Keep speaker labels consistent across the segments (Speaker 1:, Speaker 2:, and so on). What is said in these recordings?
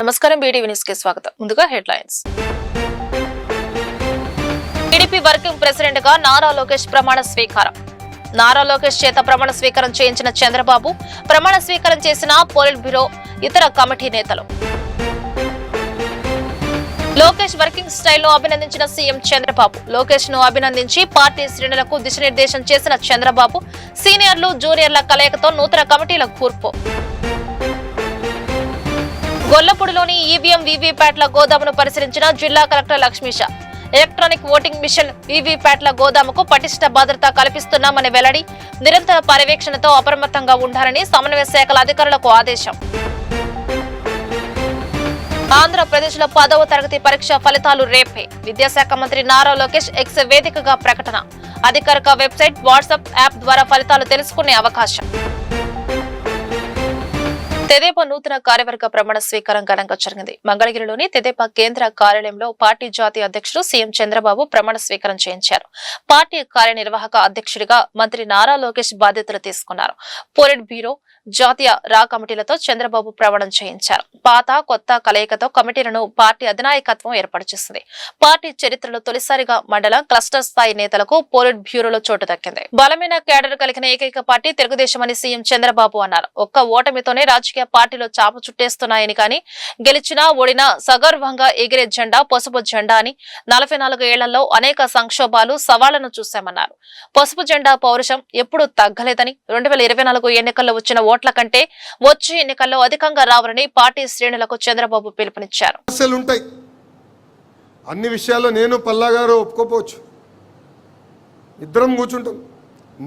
Speaker 1: నమస్కారం BTV news కి స్వాగతం. ముందుగా హెడ్లైన్స్. టీడీపీ వర్కింగ్ ప్రెసిడెంట్ గా నారా లోకేష్ ప్రమాణ స్వీకారం. నారా లోకేష్ చేత ప్రమాణ స్వీకారం చేయించిన చంద్రబాబు, ప్రమాణ స్వీకారం చేసిన పోలిట్ బ్యూరో ఇతర కమిటీ నేతలు. లోకేష్ వర్కింగ్ స్టైల్ ను అభినందించిన సీఎం చంద్రబాబు. లోకేష్ ను అభినందించి పార్టీ శ్రేణులకు దిశానిర్దేశం చేసిన చంద్రబాబు, సీనియర్లు జూనియర్ల కలయికతో నూతన కమిటీల కూర్పు. గొల్లపూడిలోని ఈవీఎం వీవీప్యాట్ల గోదామును పరిశీలించిన జిల్లా collector Lakshmisha. Electronic voting machine వీవీప్యాట్ల గోదాముకు పటిష్ట భద్రత కల్పిస్తున్నామని వెల్లడి. నిరంతర పర్యవేక్షణతో అప్రమత్తంగా ఉండాలని సమన్వయ శాఖల అధికారులకు ఆదేశం. ఆంధ్రప్రదేశ్ లో 10వ తరగతి పరీక్ష ఫలితాలు రేపే. విద్యాశాఖ మంత్రి నారా లోకేష్ ఎక్స్ వేదికగా ప్రకటన. అధికారిక వెబ్సైట్, వాట్సాప్ యాప్ ద్వారా ఫలితాలు తెలుసుకునే అవకాశం. తెదేపా నూతన కార్యవర్గ ప్రమాణ స్వీకారం ఘనంగా జరిగింది. మంగళగిరిలోని తెదేపా కేంద్ర కార్యాలయంలో పార్టీ జాతీయ అధ్యక్షుడు సీఎం చంద్రబాబు ప్రమాణ స్వీకారం చేయించారు. పార్టీ కార్యనిర్వాహక అధ్యక్షుడిగా మంత్రి నారా లోకేష్ బాధ్యతలు తీసుకున్నారు. పోలిట్ బ్యూరో, జాతీయ రా కమిటీలతో చంద్రబాబు ప్రమాణం చేయించారు. పాత కొత్త కలయికతో కమిటీలను పార్టీ అధినాయకత్వం ఏర్పాటు చేసింది. పార్టీ చరిత్రలో తొలిసారిగా మండల, క్లస్టర్ స్థాయి నేతలకు పోలిట్ బ్యూరోలో చోటు దక్కింది. బలమైన కేడర్ కలిగిన ఏకైక పార్టీ తెలుగుదేశం అని సీఎం చంద్రబాబు అన్నారు. ఒక్క ఓటమితోనే రాజకీయ పార్టీలో చాపు చుట్టేస్తున్నాయని, కానీ గెలిచినా ఓడినా సగర్వంగా ఎగిరే జెండా పసుపు జెండా అని. 44 ఏళ్లలో అనేక సంక్షోభాలు, సవాళ్లను చూశామన్నారు. పసుపు జెండా పౌరుషం ఎప్పుడూ తగ్గలేదని, 2024 ఎన్నికల్లో వచ్చిన ఓట్ల కంటే వచ్చే ఎన్నికల్లో అధికంగా రావాలని పార్టీ శ్రేణులకు చంద్రబాబు పిలుపునిచ్చారు.
Speaker 2: అన్ని విషయాల్లో నేను పల్లా గారు ఒప్పుకోపోవచ్చు, ఇద్దరం కూర్చుంటాం.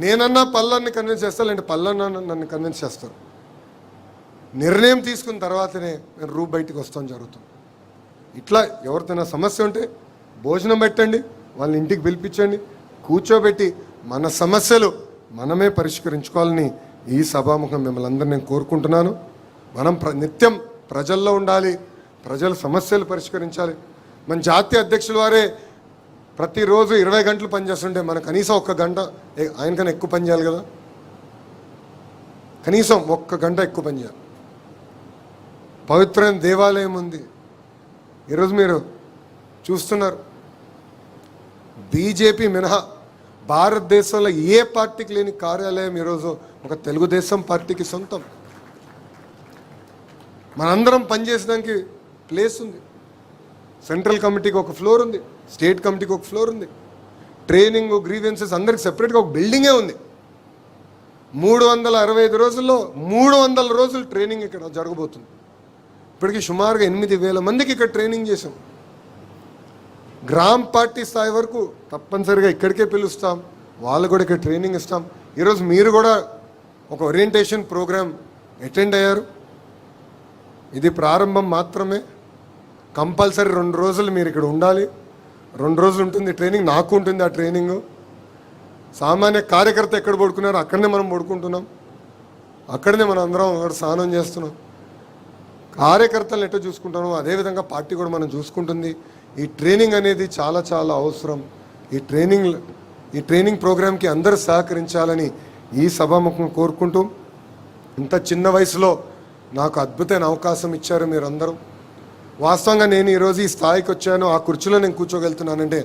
Speaker 2: నేనన్నా పల్లాన్ని కన్విన్స్ చేస్తాను, పల్లన్నా నన్ను కన్విన్స్ చేస్తారు. నిర్ణయం తీసుకున్న తర్వాతనే నేను రూపు బయటికి వస్తాం జరుగుతుంది. ఇట్లా ఎవరితోనా సమస్య ఉంటే భోజనం పెట్టండి, వాళ్ళని ఇంటికి పిలిపించండి, కూర్చోబెట్టి మన సమస్యలు మనమే పరిష్కరించుకోవాలని ఈ సభాముఖం మిమ్మల్ని అందరూ నేను కోరుకుంటున్నాను. మనం నిత్యం ప్రజల్లో ఉండాలి, ప్రజల సమస్యలు పరిష్కరించాలి. మన జాతీయ అధ్యక్షుల వారే ప్రతిరోజు 20 గంటలు పనిచేస్తుంటే మనం కనీసం 1 గంట ఆయనకన్నా ఎక్కువ పనిచేయాలి కదా, కనీసం 1 గంట ఎక్కువ పనిచేయాలి. పవిత్రమైన దేవాలయం ఉంది. ఈరోజు మీరు చూస్తున్నారు, బీజేపీ మినహా భారతదేశంలో ఏ పార్టీకి లేని కార్యాలయం ఈరోజు ఒక తెలుగుదేశం పార్టీకి సొంతం. మనందరం పనిచేసడానికి ప్లేస్ ఉంది. సెంట్రల్ కమిటీకి ఒక ఫ్లోర్ ఉంది, స్టేట్ కమిటీకి ఒక ఫ్లోర్ ఉంది, ట్రైనింగ్, గ్రీవెన్సెస్ అందరికి సెపరేట్గా ఒక బిల్డింగే ఉంది. 365 రోజుల్లో 300 రోజులు ట్రైనింగ్ ఇక్కడ జరగబోతుంది. ఇప్పటికీ సుమారుగా 8,000 మందికి ఇక్కడ ట్రైనింగ్ చేసాం. గ్రామ పార్టీ స్థాయి వరకు తప్పనిసరిగా ఇక్కడికే పిలుస్తాం, వాళ్ళు కూడా ఇక్కడ ట్రైనింగ్ ఇస్తాం. ఈరోజు మీరు కూడా ఒక ఓరియంటేషన్ ప్రోగ్రామ్ అటెండ్ అయ్యారు. ఇది ప్రారంభం మాత్రమే. కంపల్సరీ 2 రోజులు మీరు ఇక్కడ ఉండాలి. 2 రోజులు ఉంటుంది ట్రైనింగ్, నాకు ఉంటుంది ఆ ట్రైనింగ్. సామాన్య కార్యకర్త ఎక్కడ పడుకున్నారో అక్కడనే మనం పడుకుంటున్నాం, అక్కడనే మనం అందరం అక్కడ స్నానం చేస్తున్నాం. కార్యకర్తలను ఎట్లా చూసుకుంటున్నాం అదేవిధంగా పార్టీ కూడా మనం చూసుకుంటుంది. ఈ ట్రైనింగ్ అనేది చాలా చాలా అవసరం. ఈ ట్రైనింగ్ ప్రోగ్రామ్కి అందరూ సహకరించాలని ఈ సభాముఖం కోరుకుంటూ, ఇంత చిన్న వయసులో నాకు అద్భుతమైన అవకాశం ఇచ్చారు మీరందరూ. వాస్తవంగా నేను ఈరోజు ఈ స్థాయికి వచ్చాను, ఆ కుర్చీలో నేను కూర్చోగలుగుతున్నానంటే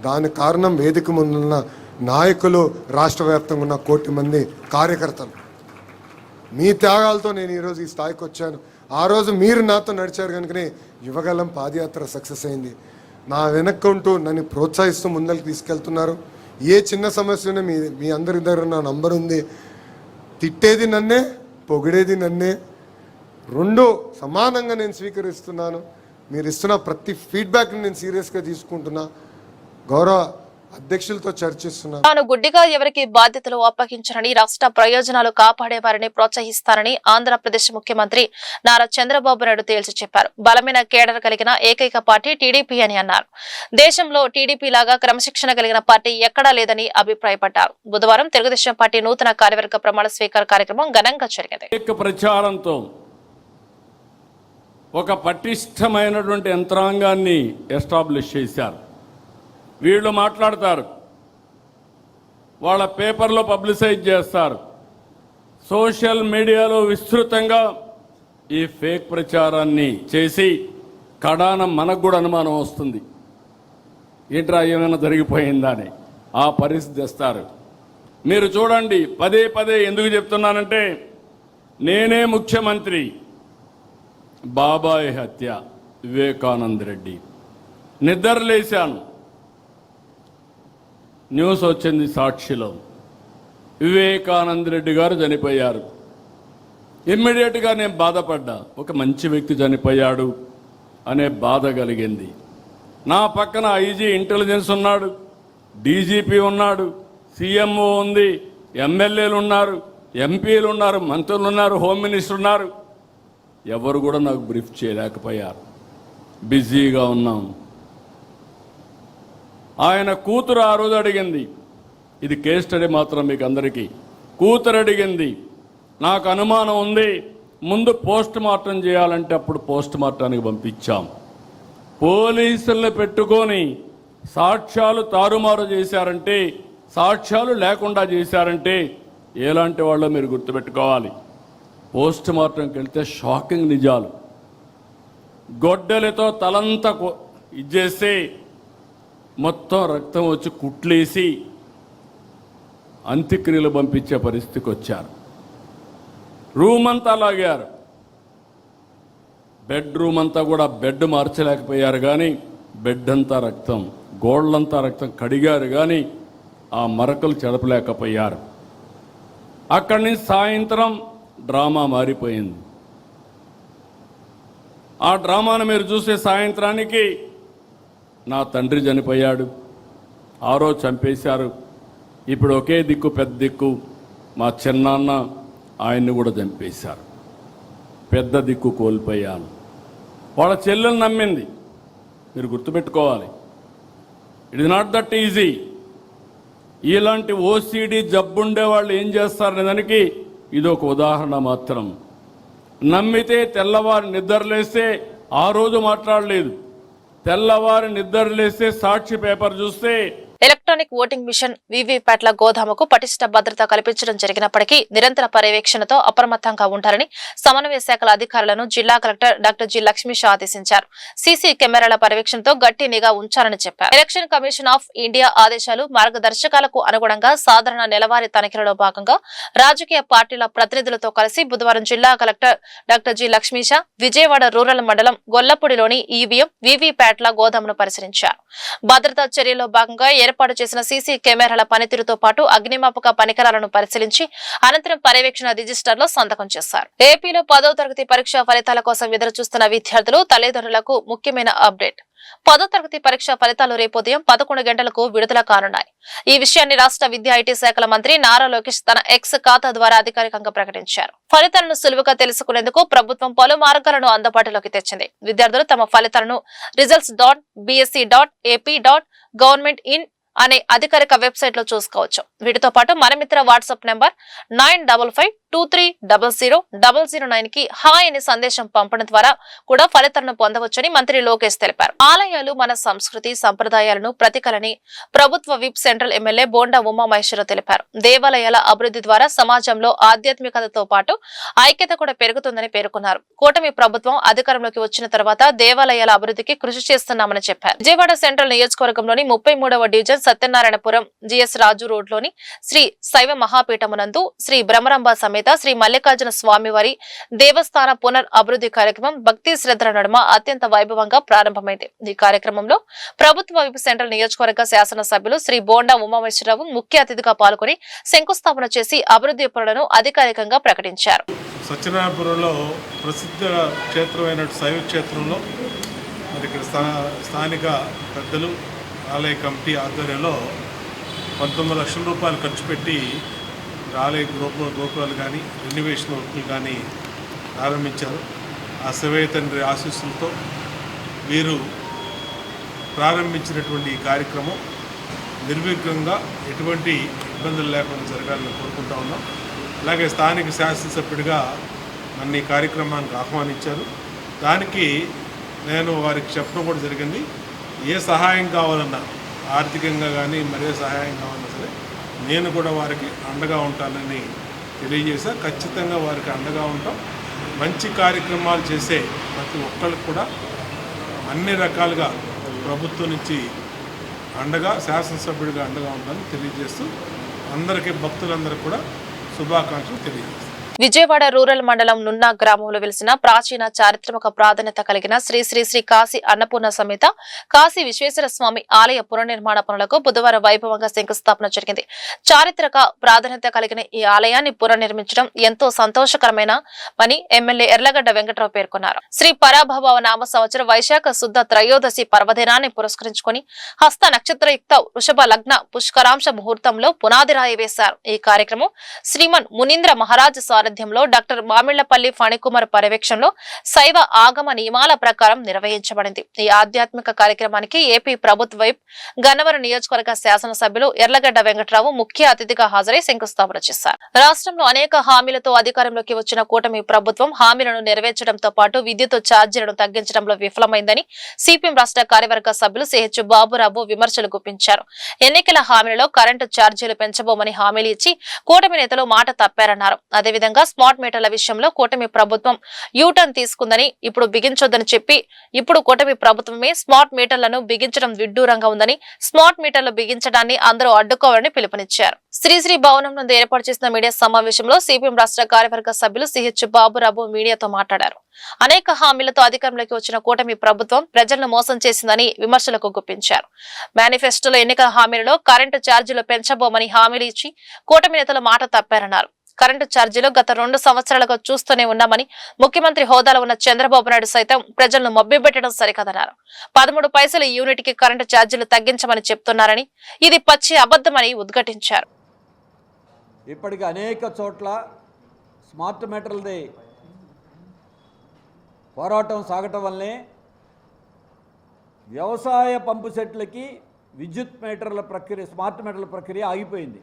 Speaker 2: దానికి కారణం వేదిక ముందున్న నాయకులు, రాష్ట్ర వ్యాప్తంగా ఉన్న 1 కోటి మంది కార్యకర్తలు. మీ త్యాగాలతో నేను ఈరోజు ఈ స్థాయికి వచ్చాను. ఆ రోజు మీరు నాతో నడిచారు కనుకనే యువగలం పాదయాత్ర సక్సెస్ అయింది. నా వెనక్కు ఉంటూ నన్ను ప్రోత్సహిస్తూ ముందరికి తీసుకెళ్తున్నారు. ఏ చిన్న సమస్య ఉన్నా మీ అందరి దగ్గర నా నంబర్ ఉంది. తిట్టేది నన్నే, పొగిడేది నన్నే, 2 సమానంగా నేను స్వీకరిస్తున్నాను. మీరు ఇస్తున్న ప్రతి ఫీడ్బ్యాక్ని నేను సీరియస్గా తీసుకుంటున్నా. గౌరవ అధ్యక్షులతో చర్చిస్తున్నా.
Speaker 1: తాను గుడ్డిగా ఎవరికి బాధ్యతలు అప్పగించరని, రాష్ట్ర ప్రయోజనాలు కాపాడేవారిని ప్రోత్సహిస్తారని ఆంధ్రప్రదేశ్ ముఖ్యమంత్రి నారా చంద్రబాబు నాయుడు తేల్చి చెప్పారు. బలమైన కేడర్ కలిగిన ఏకైక పార్టీ టీడీపీ అని అన్నారు. దేశంలో టీడీపీ లాగా క్రమశిక్షణ కలిగిన పార్టీ ఎక్కడా లేదని అభిప్రాయపడ్డారు. బుధవారం తెలుగుదేశం పార్టీ నూతన కార్యవర్గ ప్రమాణ స్వీకార కార్యక్రమం ఘనంగా జరిగింది.
Speaker 3: ప్రచారంతో ఒక పటిష్టమైనటువంటి యంత్రాంగాన్ని ఎస్టాబ్లిష్ చేశారు. వీళ్ళు మాట్లాడతారు, వాళ్ళ పేపర్లో పబ్లిసైజ్ చేస్తారు, సోషల్ మీడియాలో విస్తృతంగా ఈ ఫేక్ ప్రచారాన్ని చేసి కడాన మనకు కూడా అనుమానం వస్తుంది, ఏంట్రా ఏమైనా జరిగిపోయిందా అని. ఆ పరిస్థితి తెస్తారు. మీరు చూడండి, పదే పదే ఎందుకు చెప్తున్నానంటే, నేనే ముఖ్యమంత్రి, బాబాయ్ హత్య, వివేకానంద రెడ్డి, నిద్రలేశాను, న్యూస్ వచ్చింది సాక్షిలో, వివేకానంద రెడ్డి గారు చనిపోయారు. ఇమ్మీడియట్గా నేను బాధపడ్డా, ఒక మంచి వ్యక్తి చనిపోయాడు అనే బాధ కలిగింది. నా పక్కన ఐజీ ఇంటెలిజెన్స్ ఉన్నాడు, డీజీపీ ఉన్నాడు, సీఎంఓ ఉంది, ఎమ్మెల్యేలు ఉన్నారు, ఎంపీలు ఉన్నారు, మంత్రులు ఉన్నారు, హోమ్ మినిస్టర్ ఉన్నారు. ఎవరు కూడా నాకు బ్రీఫ్ చేయలేకపోయారు, బిజీగా ఉన్నాం. ఆయన కూతురు ఆ రోజు అడిగింది, ఇది కేస్ స్టడీ మాత్రం మీకు అందరికీ, కూతురు అడిగింది, నాకు అనుమానం ఉంది, ముందు పోస్ట్ మార్టం చేయాలంటే అప్పుడు పోస్ట్ మార్టానికి పంపించాం. పోలీసుల్ని పెట్టుకొని సాక్ష్యాలు తారుమారు చేశారంటే, సాక్ష్యాలు లేకుండా చేశారంటే ఎలాంటి వాళ్ళో మీరు గుర్తుపెట్టుకోవాలి. పోస్ట్ మార్టంకి వెళ్తే షాకింగ్ నిజాలు, గొడ్డలతో తలంతా ఇచ్చేస్తే మొత్తం రక్తం వచ్చి కుట్లేసి అంత్యక్రియలు పంపించే పరిస్థితికి వచ్చారు. రూమ్ అంతా లాగారు, బెడ్రూమ్ అంతా కూడా బెడ్ మార్చలేకపోయారు, కానీ బెడ్ అంతా రక్తం, గోళ్ళంతా రక్తం కడిగారు, కానీ ఆ మరకలు చెడపలేకపోయారు. అక్కడి నుంచి సాయంత్రం డ్రామా మారిపోయింది. ఆ డ్రామాను మీరు చూసే సాయంత్రానికి నా తండ్రి చనిపోయాడు, ఆ రోజు చంపేశారు, ఇప్పుడు ఒకే దిక్కు పెద్ద దిక్కు మా చిన్నాన్న, ఆయన్ని కూడా చంపేశారు, పెద్ద దిక్కు కోల్పోయాను. వాళ్ళ చెల్లెలు నమ్మింది. మీరు గుర్తుపెట్టుకోవాలి, it is not that easy. ఇలాంటి ఓసిడి జబ్బుండే వాళ్ళు ఏం చేస్తారనే దానికి ఇది ఒక ఉదాహరణ మాత్రం. నమ్మితే తెల్లవారు నిద్రలేస్తే ఆ రోజు మాట్లాడలేదు, తెల్లవారు నిద్రలేస్తే సాక్షి పేపర్ చూస్తే
Speaker 1: ఎలక్ట్రానిక్ ఓటింగ్ మిషన్ వీవీప్యాట్ల గోదాముకు పటిష్ట భద్రత కల్పించడం జరిగినప్పటికీ నిరంతర పర్యవేక్షణతో అప్రమత్తంగా ఉంటారని సమన్వయ శాఖల అధికారులను జిల్లా కలెక్టర్ డాక్టర్ జి లక్ష్మీష ఆదేశించారు. సీసీ కెమెరాల పర్యవేక్షణతో గట్టి నిఘా ఉంచాలని చెప్పారు. ఎలక్షన్ కమిషన్ ఆఫ్ ఇండియా ఆదేశాలు, మార్గదర్శకాలకు అనుగుణంగా సాధారణ నెలవారీ తనిఖీలలో భాగంగా రాజకీయ పార్టీల ప్రతినిధులతో కలిసి బుధవారం జిల్లా collector doctor G Lakshmisha Vijayawada rural మండలం గొల్లపూడిలోని ఈవీఎం వీవీప్యాట్ల గోదామును పరిశీలించారు. భద్రతా చర్యల్లో భాగంగా ఏర్పాటు చేసిన సీసీ కెమెరాల పనితీరుతో పాటు అగ్నిమాపక పరికరాలను పరిశీలించి అనంతరం పర్యవేక్షణ రిజిస్టర్లో సంతకం చేశారు. ఏపీలో 10వ తరగతి పరీక్ష ఫలితాల కోసం ఎదురుచూస్తున్న విద్యార్థులు, తల్లిదండ్రులకు ముఖ్యమైన అప్డేట్. 10వ తరగతి పరీక్ష ఫలితాలు రేపు ఉదయం 11 గంటలకు విడుదల కానున్నాయి. ఈ విషయాన్ని రాష్ట్ర విద్యా ఐటీ శాఖల మంత్రి నారా లోకేష్ తన ఎక్స్ ఖాతా ద్వారా అధికారికంగా ప్రకటించారు. ఫలితాలను సులువుగా తెలుసుకునేందుకు ప్రభుత్వం పలు మార్గాలను అందుబాటులోకి తెచ్చింది. విద్యార్థులు తమ ఫలితాలను results.bsc.ap.government.in అనే అధికారిక వెబ్సైట్ లో చూసుకోవచ్చు. వీటితో పాటు మనమిత్ర వాట్సాప్ నెంబర్ 9552300009 కి హాయ్ అనే సందేశం పంపడం ద్వారా కూడా ఫలితాలను పొందవచ్చని మంత్రి లోకేష్ తెలిపారు. ఆలయాలు మన సంస్కృతి సంప్రదాయాలను ప్రతికలని ప్రభుత్వ whip central MLA Bonda Umamaheswararao తెలిపారు. దేవాలయాల అభివృద్ధి ద్వారా సమాజంలో ఆధ్యాత్మికతతో పాటు ఐక్యత కూడా పెరుగుతుందని పేర్కొన్నారు. కూటమి ప్రభుత్వం అధికారంలోకి వచ్చిన తర్వాత దేవాలయాల అభివృద్ధికి కృషి చేస్తున్నామని చెప్పారు. విజయవాడ సెంట్రల్ నియోజకవర్గంలోని 33వ డివిజన్ సత్యనారాయణపురం జిఎస్ రాజు రోడ్ లోని శ్రీ శైవ మహాపీఠమునందు శ్రీ బ్రహ్మరంభ సమేత శ్రీ మల్లికార్జున స్వామివారి దేవస్థాన పునర్ అభివృద్ధి కార్యక్రమం భక్తి శ్రద్ధల నడుమ అత్యంత వైభవంగా ప్రారంభమైంది. ఈ కార్యక్రమంలో ప్రభుత్వ విప్ సెంట్రల్ నియోజకవర్గ శాసనసభ్యులు శ్రీ బోండా ఉమామహేశ్వరరావు ముఖ్య అతిథిగా పాల్గొని శంకుస్థాపన చేసి అభివృద్ధి పనులను అధికారికంగా ప్రకటించారు.
Speaker 4: సత్యనారాయణపురంలో ప్రసిద్ధ క్షేత్రమైన శైవ క్షేత్రంలో మరి ఇక్కడ స్థానిక పెద్దలు ఆలయ కమిటీ ఆధ్వర్యంలో 19 లక్షల రూపాయలు ఖర్చు పెట్టి ఆలయ గోపురాలు కానీ రెన్యువేషన్ వర్కులు కానీ ప్రారంభించారు. ఆ శివయ్య తండ్రి ఆశీస్సులతో వీరు ప్రారంభించినటువంటి ఈ కార్యక్రమం నిర్విఘ్నంగా ఎటువంటి ఇబ్బందులు లేకుండా జరగాలని కోరుకుంటా ఉన్నాం. అలాగే స్థానిక శాసనసభ్యుడిగా నన్ను ఈ కార్యక్రమానికి ఆహ్వానించారు. దానికి నేను వారికి చెప్పడం కూడా జరిగింది. ఏ సహాయం కావాలన్నా, ఆర్థికంగా కానీ మరే సహాయం కావాలన్నా సరే నేను కూడా వారికి అండగా ఉంటానని తెలియజేశా. ఖచ్చితంగా వారికి అండగా ఉంటాం. మంచి కార్యక్రమాలు చేసే ప్రతి ఒక్కరికి కూడా అన్ని రకాలుగా ప్రభుత్వం నుంచి అండగా, శాసనసభ్యుడిగా అండగా ఉండాలని తెలియజేస్తూ అందరికీ, భక్తులందరికీ కూడా శుభాకాంక్షలు తెలియజేస్తాను.
Speaker 1: విజయవాడ రూరల్ మండలం నున్నా గ్రామంలో వెలిసిన ప్రాచీన చారిత్రక ప్రాధాన్యత కలిగిన శ్రీ శ్రీ శ్రీ కాశీ అన్నపూర్ణ సమేత కాశీ విశ్వేశ్వర స్వామి ఆలయ పునర్నిర్మాణ పనులకు బుధవారం వైభవంగా శంకుస్థాపన జరిగింది. చారిత్రక ప్రాధాన్యత కలిగిన ఈ ఆలయాన్ని పునర్నిర్మించడం ఎంతో సంతోషకరమైన అని ఎమ్మెల్యే ఎర్లగడ్డ వెంకట్రావు పేర్కొన్నారు. శ్రీ పరాభవ నామ సంవత్సరం వైశాఖ శుద్ధ త్రయోదశి పర్వదినాన్ని పురస్కరించుకుని హస్త నక్షత్రయుక్త వృషభ లగ్న పుష్కరాంశ ముహూర్తంలో పునాది రాయి వేశారు. ఈ కార్యక్రమం శ్రీమన్ మునీంద్ర మహారాజ్ సారథ్యంలో డాక్టర్ మామిళ్లపల్లి ఫణికుమార్ పర్యవేక్షణలో శైవ ఆగమ నియమాల ప్రకారం నిర్వహించబడింది. ఈ ఆధ్యాత్మిక కార్యక్రమానికి ఏపీ ప్రభుత్వ వైప్ గన్నవరం నియోజకవర్గ శాసనసభ్యులు ఎర్లగడ్డ వెంకట్రావు ముఖ్య అతిథిగా హాజరై శంకుస్థాపన చేశారు. రాష్ట్రంలో అనేక హామీలతో అధికారంలోకి వచ్చిన కూటమి ప్రభుత్వం హామీలను నెరవేర్చడంతో పాటు విద్యుత్ ఛార్జీలను తగ్గించడంలో విఫలమైందని సిపిఎం రాష్ట్ర కార్యవర్గ సభ్యులు సిహెచ్ బాబురావు విమర్శలు గుప్పించారు. ఎన్నికల హామీలలో కరెంటు ఛార్జీలు పెంచబోమని హామీలు ఇచ్చి కూటమి నేతలు మాట తప్పారన్నారు. అదేవిధంగా స్మార్ట్ మీటర్ల విషయంలో కూటమి ప్రభుత్వం యూటర్న్ తీసుకుందని, ఇప్పుడు బిగించొద్దని చెప్పి ఇప్పుడు కూటమి ప్రభుత్వమే స్మార్ట్ మీటర్లను బిగించడం విడ్డూరంగా ఉందని, స్మార్ట్ మీటర్లు బిగించడాన్ని అందరూ అడ్డుకోవాలని పిలుపునిచ్చారు. శ్రీశ్రీ భవనం నుండి ఏర్పాటు చేసిన మీడియా సమావేశంలో సిపిఎం రాష్ట్ర కార్యవర్గ సభ్యులు సిహెచ్ బాబురావు మీడియాతో మాట్లాడారు. అనేక హామీలతో అధికారంలోకి వచ్చిన కూటమి ప్రభుత్వం ప్రజలను మోసం చేసిందని విమర్శలకు గుప్పించారు. మేనిఫెస్టోలో ఎన్నికల హామీలలో కరెంటు ఛార్జీలు పెంచబోమని హామీలు ఇచ్చి కూటమి నేతలు మాట తప్పారన్నారు. కరెంటు ఛార్జీలు గత 2 సంవత్సరాలుగా చూస్తూనే ఉన్నామని, ముఖ్యమంత్రి హోదాలో ఉన్న చంద్రబాబు నాయుడు సైతం ప్రజలను మభ్యపెట్టడం సరికదన్నారు. 13 పైసలు యూనిట్ కి కరెంటు ఛార్జీలు తగ్గించమని చెప్తున్నారని, ఇది పచ్చి అబద్దమని ఉద్ఘాటించారు.
Speaker 5: ఇప్పటికి అనేక చోట్ల స్మార్ట్ మీటర్లది పోరాటం సాగటం వల్లనే వ్యవసాయ పంపు సెట్లకి విద్యుత్ మీటర్ల ప్రక్రియ, స్మార్ట్ మీటర్ల ప్రక్రియ ఆగిపోయింది.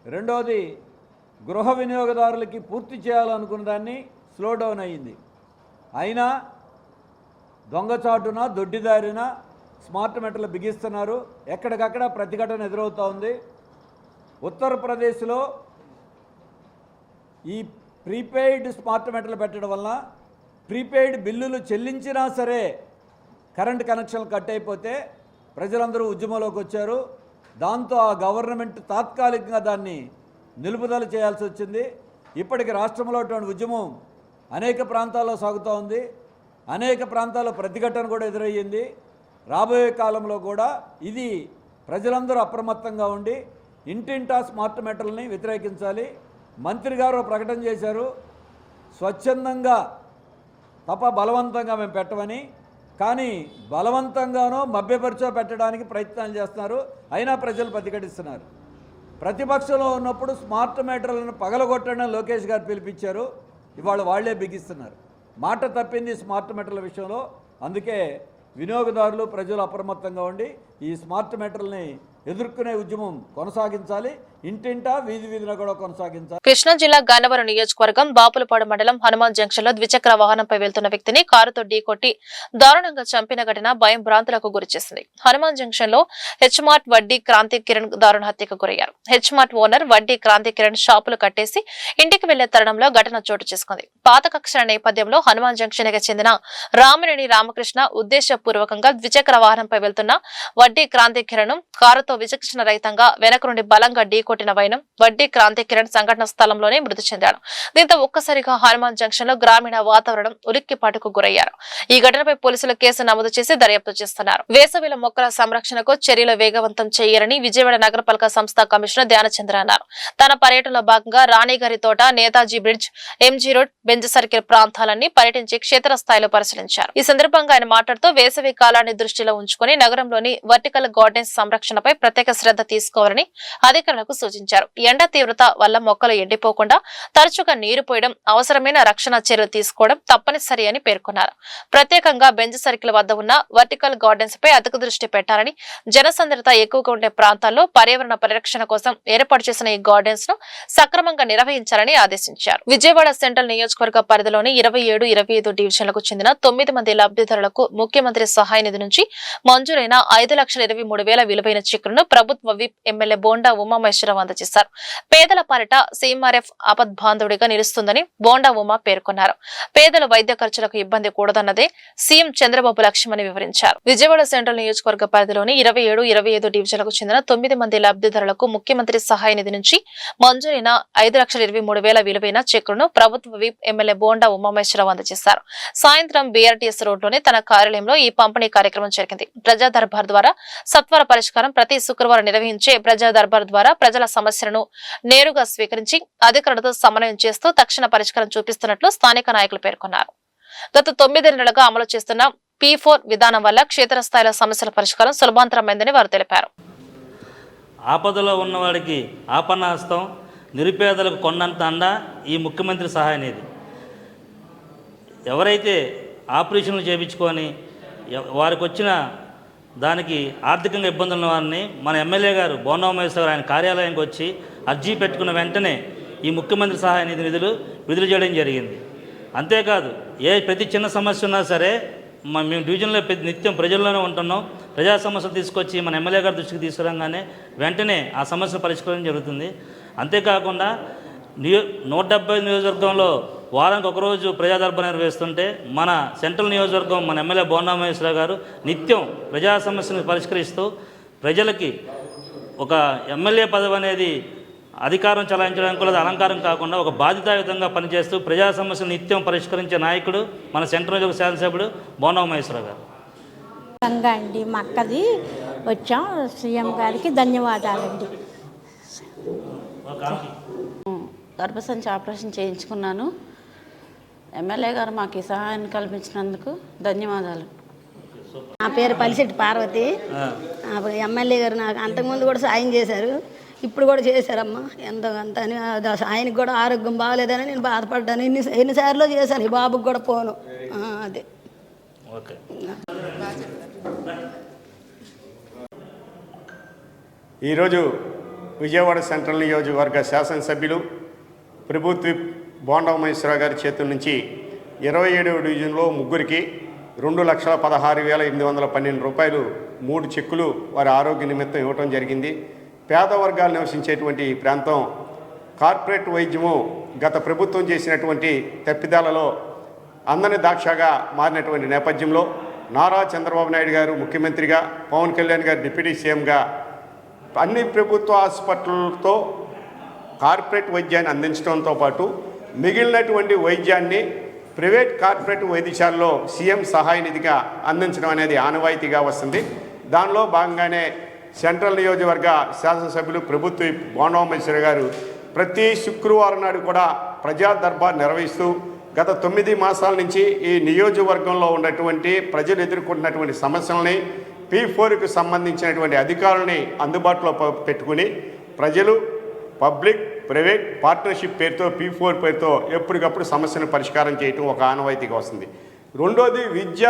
Speaker 5: రెండోది, గృహ వినియోగదారులకి పూర్తి చేయాలనుకున్న దాన్ని స్లో డౌన్ అయ్యింది. అయినా దొంగచాటున, దొడ్డిదారిన స్మార్ట్ మీటర్లు బిగిస్తున్నారు. ఎక్కడికక్కడ ప్రతిఘటన ఎదురవుతూ ఉంది. ఉత్తరప్రదేశ్లో ఈ ప్రీపెయిడ్ స్మార్ట్ మీటర్లు పెట్టడం వలన ప్రీపెయిడ్ బిల్లులు చెల్లించినా సరే కరెంట్ కనెక్షన్లు కట్ అయిపోతే ప్రజలందరూ ఉద్యమంలోకి వచ్చారు. దాంతో ఆ గవర్నమెంట్ తాత్కాలికంగా దాన్ని నిలుపుదల చేయాల్సి వచ్చింది. ఇప్పటికి రాష్ట్రంలో అటువంటి ఉద్యమం అనేక ప్రాంతాల్లో సాగుతూ ఉంది. అనేక ప్రాంతాల్లో ప్రతిఘటన కూడా ఎదురయ్యింది. రాబోయే కాలంలో కూడా ఇది ప్రజలందరూ అప్రమత్తంగా ఉండి ఇంటింటా స్మార్ట్ మీటర్లని వ్యతిరేకించాలి. మంత్రి గారు ప్రకటన చేశారు, స్వచ్ఛందంగా తప్ప బలవంతంగా మేము పెట్టమని. కానీ బలవంతంగానో మభ్యపరిచో పెట్టడానికి ప్రయత్నాలు చేస్తున్నారు. అయినా ప్రజలు ప్రతిఘటిస్తున్నారు. ప్రతిపక్షంలో ఉన్నప్పుడు స్మార్ట్ మీటర్లను పగలగొట్టడం లోకేష్ గారు పిలిపించారు. ఇవాళ వాళ్లే బిగిస్తున్నారు. మాట తప్పింది స్మార్ట్ మీటర్ల విషయంలో. అందుకే వినియోగదారులు, ప్రజలు అప్రమత్తంగా ఉండి ఈ స్మార్ట్ మీటర్లని ఎదుర్కొనే ఉద్యమం కొనసాగించాలి. ఇంటింటా, వీధి వీధిలో కూడా కొనసాగించాలి.
Speaker 1: కృష్ణా జిల్లా గన్నవరం నియోజకవర్గం బాపులపాడు మండలం హనుమాన్ జంక్షన్ లో ద్విచక్ర వాహనంపై వెళ్తున్న వ్యక్తిని కారుతో ఢీకొట్టి దారుణంగా చంపిన ఘటన భయం భ్రాంతులకు గురిచేసింది. హనుమాన్ జంక్షన్ లో హెచ్మార్ట్ వడ్డీ క్రాంతి కిరణ్ దారుణ హత్యకు గురయ్యారు. హెచ్మార్ట్ ఓనర్ వడ్డీ క్రాంతి కిరణ్ షాపులు కట్టేసి ఇంటికి వెళ్లే తరుణంలో ఘటన చోటు చేసుకుంది. పాత కక్షల నేపథ్యంలో హనుమాన్ జంక్షన్ కి చెందిన రామినేని రామకృష్ణ ఉద్దేశపూర్వకంగా ద్విచక్ర వాహనంపై వెళ్తున్న వడ్డీ క్రాంతి కిరణ్ కారుతో విచక్షణ రహితంగా వెనక నుండి బలంగా ఢీకొట్టిన వైనం వడ్డీ క్రాంతి కిరణ్ సంఘటన స్థలంలోనే మృతి చెందాడు. దీంతో ఒక్కసారిగా హనుమాన్ జంక్షన్ లో గ్రామీణ వాతావరణం ఉలిక్కిపాటుకు గురయ్యారు. ఈ ఘటనపై పోలీసులు కేసు నమోదు చేసి దర్యాప్తు చేస్తున్నారు. వేసవిలో మొక్కల సంరక్షణకు చర్యలు వేగవంతం చేయాలని విజయవాడ నగరపాలక సంస్థ కమిషనర్ ధ్యానచంద్ర అన్నారు. తన పర్యటనలో భాగంగా Ranigari Thota, Netaji bridge, MG road, Benz circle ప్రాంతాలన్నీ పర్యటించి క్షేత్రస్థాయిలో పరిశీలించారు. ఈ సందర్భంగా ఆయన మాట్లాడుతూ వేసవి కాలాన్ని దృష్టిలో ఉంచుకుని నగరంలోని వర్టికల్ గార్డెన్స్ సంరక్షణపై ప్రత్యేక శ్రద్ధ తీసుకోవాలని అధికారులకు సూచించారు. ఎండ తీవ్రత వల్ల మొక్కలు ఎండిపోకుండా తరచుగా నీరు పోయడం, అవసరమైన రక్షణ చర్యలు తీసుకోవడం తప్పనిసరి అని పేర్కొన్నారు. ప్రత్యేకంగా బెంజ్ సర్కిల్ వద్ద ఉన్న వర్టికల్ గార్డెన్స్ పై అధిక దృష్టి పెట్టాలని, జనసంద్రత ఎక్కువగా ఉండే ప్రాంతాల్లో పర్యావరణ పరిరక్షణ కోసం ఏర్పాటు చేసిన ఈ గార్డెన్స్ ను సక్రమంగా నిర్వహించాలని ఆదేశించారు. విజయవాడ సెంట్రల్ నియోజకవర్గ పరిధిలోని 27, 25 డివిజన్లకు చెందిన 9 మంది లబ్ధిదారులకు ముఖ్యమంత్రి సహాయ నిధి నుంచి మంజూరైన 5,23,000 విలువైన చెక్కును చక్రను ప్రభుత్వ విప్ ఎమ్మెల్యే బోండా ఉమామహేశ్వరరావు అందజేశారు. పేదల పాలిట సీఎంఆర్ఎఫ్ ఆపద్బాంధవుడిగా నిలుస్తుందని బోండా ఉమా పేర్కొన్నారు. పేదల వైద్య ఖర్చులకు ఇబ్బంది కూడదన్నదే సీఎం చంద్రబాబు లక్ష్యమని వివరించారు. విజయవాడ సెంట్రల్ నియోజకవర్గ పరిధిలోని 27, 25 డివిజన్లకు చెందిన 9 మంది లబ్ధిదారులకు ముఖ్యమంత్రి సహాయ నిధి నుంచి మంజూరైన 5,23,000 విలువైన చెక్కులను ప్రభుత్వ విప్ ఎమ్మెల్యే బోండా ఉమామహేశ్వరరావు అందజేశారు. సాయంత్రం బీఆర్టీఎస్ రోడ్లోని తన కార్యాలయంలో ఈ పంపిణీ కార్యక్రమం జరిగింది. ప్రజా దర్బార్ ద్వారా సత్వర పరిష్కారం. ప్రతి శుక్రవారం నిర్వహించే ప్రజా దర్బార్ ద్వారా ప్రజల సమస్యలను నేరుగా స్వీకరించి అధికారులతో సమన్వయం చేస్తూ తక్షణ పరిష్కారం చూపిస్తున్నట్లు స్థానిక నాయకులు పేర్కొన్నారు. గత 9 నెలలుగా అమలు చేస్తున్న P4 విధానం వల్ల క్షేత్రస్థాయిలో సమస్యల పరిష్కారం సులభంతరమైందని వారు తెలిపారు.
Speaker 6: ఆపదలో ఉన్నవాడికి ఆపన్నాస్తం, నిరుపేదలకు కొండంత అండ ఈ ముఖ్యమంత్రి సహాయ నిధి. ఎవరైతే ఆపరేషన్లు చేయించుకొని వారికి వచ్చిన దానికి ఆర్థికంగా ఇబ్బందులు ఉన్న వారిని మన ఎమ్మెల్యే గారు బోండా ఉమామహేశ్వరరావు ఆయన కార్యాలయానికి వచ్చి అర్జీ పెట్టుకున్న వెంటనే ఈ ముఖ్యమంత్రి సహాయ నిధి నిధులు విడుదల చేయడం జరిగింది. అంతేకాదు ప్రతి చిన్న సమస్య ఉన్నా సరే మేము డివిజన్లో నిత్యం ప్రజల్లోనే ఉంటున్నాం. ప్రజా సమస్యలు తీసుకొచ్చి మన ఎమ్మెల్యే గారి దృష్టికి తీసుకురాగానే వెంటనే ఆ సమస్య పరిష్కరించడం జరుగుతుంది. అంతేకాకుండా 170 నియోజకవర్గంలో వారానికి ఒకరోజు ప్రజా దర్బార్ నిర్వహిస్తుంటే మన సెంట్రల్ నియోజకవర్గం మన ఎమ్మెల్యే బోండా ఉమామహేశ్వరరావు గారు నిత్యం ప్రజా సమస్యలను పరిష్కరిస్తూ ప్రజలకి ఒక ఎమ్మెల్యే పదవి అనేది అధికారం చలాయించడానికి లేదా అలంకారం కాకుండా ఒక బాధ్యతాయుతంగా పనిచేస్తూ ప్రజా సమస్యలు నిత్యం పరిష్కరించే నాయకుడు మన సెంట్రల్ నియోజకవర్గ శాసనసభ్యుడు బోండా ఉమామహేశ్వరరావు గారు.
Speaker 7: అండి మా అక్కది వచ్చాం. సీఎం గారికి ధన్యవాదాలండి.
Speaker 8: గర్భసంచి ఆపరేషన్ చేయించుకున్నాను. ఎమ్మెల్యే గారు మాకు ఈ సహాయాన్ని కల్పించినందుకు ధన్యవాదాలు.
Speaker 9: నా పేరు పలిశెట్టి పార్వతి. ఎమ్మెల్యే గారు నాకు అంతకుముందు కూడా సాయం చేశారు, ఇప్పుడు కూడా చేశారమ్మా. ఎంతో అంత అని ఆయనకి కూడా ఆరోగ్యం బాగలేదని నేను బాధపడ్డాను. ఎన్నిసార్లు చేశాను ఈ బాబుకి కూడా పోను. అదే
Speaker 6: ఓకే.
Speaker 10: ఈరోజు విజయవాడ సెంట్రల్ నియోజకవర్గ శాసనసభ్యులు ప్రభుత్వ బోండా ఉమామహేశ్వరరావు గారి చేతుల నుంచి 27వ డివిజన్లో ముగ్గురికి 2,16,812 రూపాయలు 3 చెక్కులు వారి ఆరోగ్య నిమిత్తం ఇవ్వటం జరిగింది. పేద వర్గాలు నివసించేటువంటి ఈ ప్రాంతం కార్పొరేట్ వైద్యము గత ప్రభుత్వం చేసినటువంటి తప్పిదాలలో అందని దాక్షగా మారినటువంటి నేపథ్యంలో నారా చంద్రబాబు నాయుడు గారు ముఖ్యమంత్రిగా, పవన్ కళ్యాణ్ గారు డిప్యూటీ సీఎంగా అన్ని ప్రభుత్వ హాస్పిటల్తో కార్పొరేట్ వైద్యాన్ని అందించడంతో పాటు మిగిలినటువంటి వైద్యాన్ని ప్రైవేట్ కార్పొరేట్ వైద్యశాలలో సీఎం సహాయ నిధిగా అందించడం అనేది ఆనవాయితీగా వస్తుంది. దానిలో భాగంగానే సెంట్రల్ నియోజకవర్గ శాసనసభ్యులు ప్రభుత్వ బోండా ఉమామహేశ్వరరావు గారు ప్రతి శుక్రవారం నాడు కూడా ప్రజా దర్బార్ నిర్వహిస్తూ గత 9 మాసాల నుంచి ఈ నియోజకవర్గంలో ఉన్నటువంటి ప్రజలు ఎదుర్కొంటున్నటువంటి సమస్యలని P4కు సంబంధించినటువంటి అధికారులని అందుబాటులో పెట్టుకుని ప్రజలు పబ్లిక్ ప్రైవేట్ పార్ట్నర్షిప్ పేరుతో P4 పేరుతో ఎప్పటికప్పుడు సమస్యను పరిష్కారం చేయటం ఒక ఆనవాయితీగా వస్తుంది. రెండోది విద్య,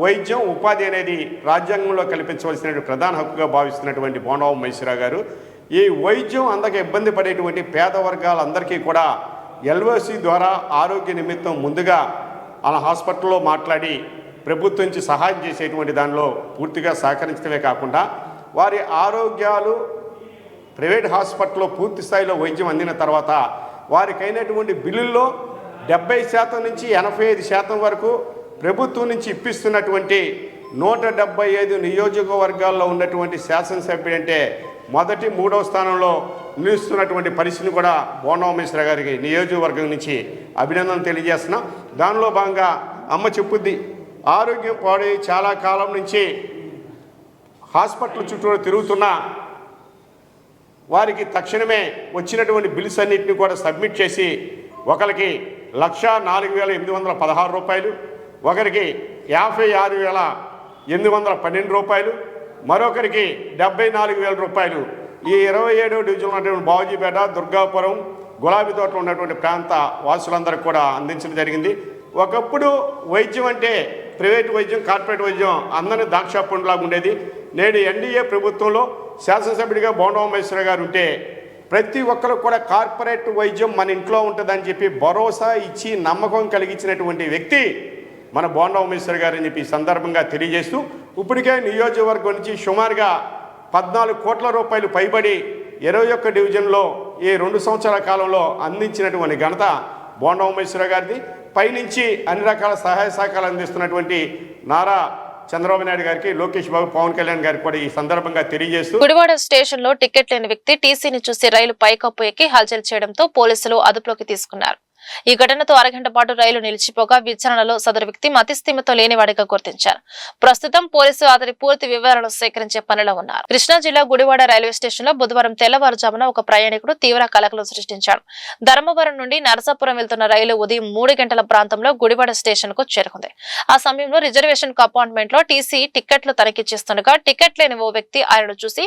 Speaker 10: వైద్యం, ఉపాధి అనేది రాజ్యాంగంలో కల్పించవలసిన ప్రధాన హక్కుగా భావిస్తున్నటువంటి బోండా ఉమామహేశ్వరరావు గారు ఈ వైద్యం అందక ఇబ్బంది పడేటువంటి పేద వర్గాలందరికీ కూడా LOC ద్వారా ఆరోగ్య నిమిత్తం ముందుగా ఆ హాస్పిటల్లో మాట్లాడి ప్రభుత్వం నుంచి సహాయం చేసేటువంటి దానిలో పూర్తిగా సహకరించడమే కాకుండా వారి ఆరోగ్యాలు ప్రైవేట్ హాస్పిటల్లో పూర్తి స్థాయిలో వైద్యం అందిన తర్వాత వారికైనటువంటి బిల్లుల్లో 70% నుంచి 85% వరకు ప్రభుత్వం నుంచి ఇప్పిస్తున్నటువంటి 175 నియోజకవర్గాల్లో ఉన్నటువంటి శాసనసభ్యుడంటే మొదటి 3వ స్థానంలో నిలుస్తున్నటువంటి పరిస్థితిని కూడా బోండా ఉమామహేశ్వరరావు గారికి నియోజకవర్గం నుంచి అభినందనలు తెలియజేస్తున్నాం. దానిలో భాగంగా అమ్మ చెప్పుద్ది, ఆరోగ్యం పాడై చాలా కాలం నుంచి హాస్పిటల్ చుట్టూ తిరుగుతున్నా వారికి తక్షణమే వచ్చినటువంటి బిల్స్ అన్నింటినీ కూడా సబ్మిట్ చేసి ఒకరికి 1,04,816 రూపాయలు, ఒకరికి 56,812 రూపాయలు, మరొకరికి 74,000 రూపాయలు ఈ 27వ డివిజన్ ఉన్నటువంటి బావజీపేట, దుర్గాపురం, గులాబీ తోటలో ఉన్నటువంటి ప్రాంత వాసులందరికీ కూడా అందించడం జరిగింది. ఒకప్పుడు వైద్యం అంటే ప్రైవేట్ వైద్యం, కార్పొరేట్ వైద్యం అందరినీ దాక్షాపండులాగా ఉండేది. నేడు ఎన్డీఏ ప్రభుత్వంలో శాసనసభ్యుడిగా బోండా ఉమామహేశ్వరరావు గారు ఉంటే ప్రతి ఒక్కరు కూడా కార్పొరేట్ వైద్యం మన ఇంట్లో ఉంటుందని చెప్పి భరోసా ఇచ్చి నమ్మకం కలిగించినటువంటి వ్యక్తి మన బోండా ఉమామహేశ్వరరావు గారు అని చెప్పి సందర్భంగా తెలియజేస్తూ ఇప్పటికే నియోజకవర్గం నుంచి సుమారుగా 14 కోట్ల రూపాయలు పైబడి 21 డివిజన్లో ఈ 2 సంవత్సరాల కాలంలో అందించినటువంటి ఘనత బోండా ఉమేశ్వరరావు గారిది. పైనుంచి అన్ని రకాల సహాయ సహకారాలు అందిస్తున్నటువంటి నారా చంద్రబాబు నాయుడు గారికి, లోకేష్ బాబు, పవన్ కళ్యాణ్ గారికి కూడా ఈ సందర్భంగా తెలియజేస్తూ
Speaker 1: గుడివాడ స్టేషన్ లో టికెట్ లేని వ్యక్తి టీసీని చూసి రైలు పైకప్పు ఎక్కి హల్చల్ చేయడంతో పోలీసులు అదుపులోకి తీసుకున్నారు. ఈ ఘటనతో అరగంట పాటు రైలు నిలిచిపోగా విచారణలో సదరు వ్యక్తి మతిస్థిమితో లేనివాడిగా గుర్తించారు. ప్రస్తుతం పోలీసులు అతని పూర్తి వివరాలను సేకరించే పనిలో ఉన్నారు. కృష్ణా జిల్లా గుడివాడ రైల్వే స్టేషన్ లో బుధవారం తెల్లవారుజామున ఒక ప్రయాణికుడు తీవ్ర కలకలం సృష్టించాడు. ధర్మవరం నుండి నరసాపురం వెళ్తున్న రైలు ఉదయం 3 గంటల ప్రాంతంలో గుడివాడ స్టేషన్ కు చేరుకుంది. ఆ సమయంలో రిజర్వేషన్ కంపార్ట్మెంట్ లో టీసీ టికెట్లు తనిఖీ చేస్తుండగా టికెట్ లేని ఓ వ్యక్తి ఆయనను చూసి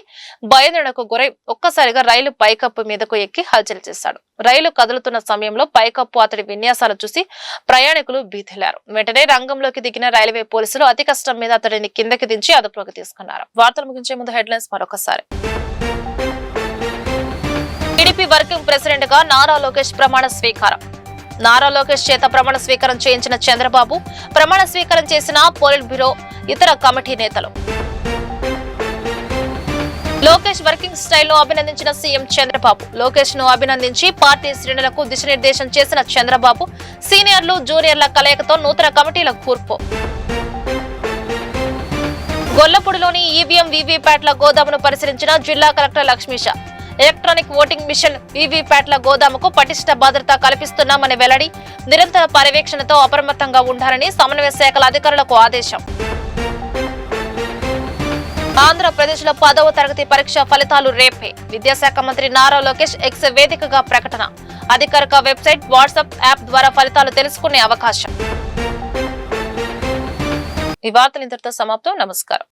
Speaker 1: భయాందోళనకు గురై ఒక్కసారిగా రైలు పైకప్పు మీదకు ఎక్కి హల్చల్ చేశాడు. రైలు కదులుతున్న సమయంలో పైకప్పు అతడి విన్యాసాలు చూసి ప్రయాణికులు భీతిల్లారు. వెంటనే రంగంలోకి దిగిన రైల్వే పోలీసులు అతి కష్టం మీద అతడిని కిందకి దించి అదుపులోకి తీసుకున్నారు. వార్తలు ముగించే ముందు హెడ్లైన్స్ మరొకసారి. టీడీపీ వర్కింగ్ ప్రెసిడెంట్ గా నారా లోకేష్ ప్రమాణ స్వీకారం. నారా లోకేష్ చేత ప్రమాణ స్వీకారం చేయించిన చంద్రబాబు, ప్రమాణ స్వీకారం చేసిన పోలిట్ బ్యూరో ఇతర కమిటీ నేతలు. లోకేష్ వర్కింగ్ స్టైల్ ను అభినందించిన సీఎం చంద్రబాబు. లోకేష్ ను అభినందించి పార్టీ శ్రేణులకు దిశానిర్దేశం చేసిన చంద్రబాబు, సీనియర్లు జూనియర్ల కలయికతో నూతన కమిటీల కూర్పు. గొల్లపూడిలోని ఈవీఎం వీవీప్యాట్ల గోదామును పరిశీలించిన జిల్లా collector Lakshmisha. Electronic voting machine వీవీప్యాట్ల గోదాముకు పటిష్ట భద్రత కల్పిస్తున్నామని వెల్లడి. నిరంతర పర్యవేక్షణతో అప్రమత్తంగా ఉండాలని సమన్వయ శాఖల అధికారులకు ఆదేశం. ఆంధ్రప్రదేశ్ లో 10వ తరగతి పరీక్ష ఫలితాలు రేపే. విద్యాశాఖ మంత్రి నారా లోకేష్ ఎక్స్ వేదికగా ప్రకటన. అధికారిక వెబ్సైట్, వాట్సాప్ యాప్ ద్వారా ఫలితాలు తెలుసుకునే అవకాశం. ఈ వార్తలు ఇంతటితో సమాప్తం. నమస్కారం.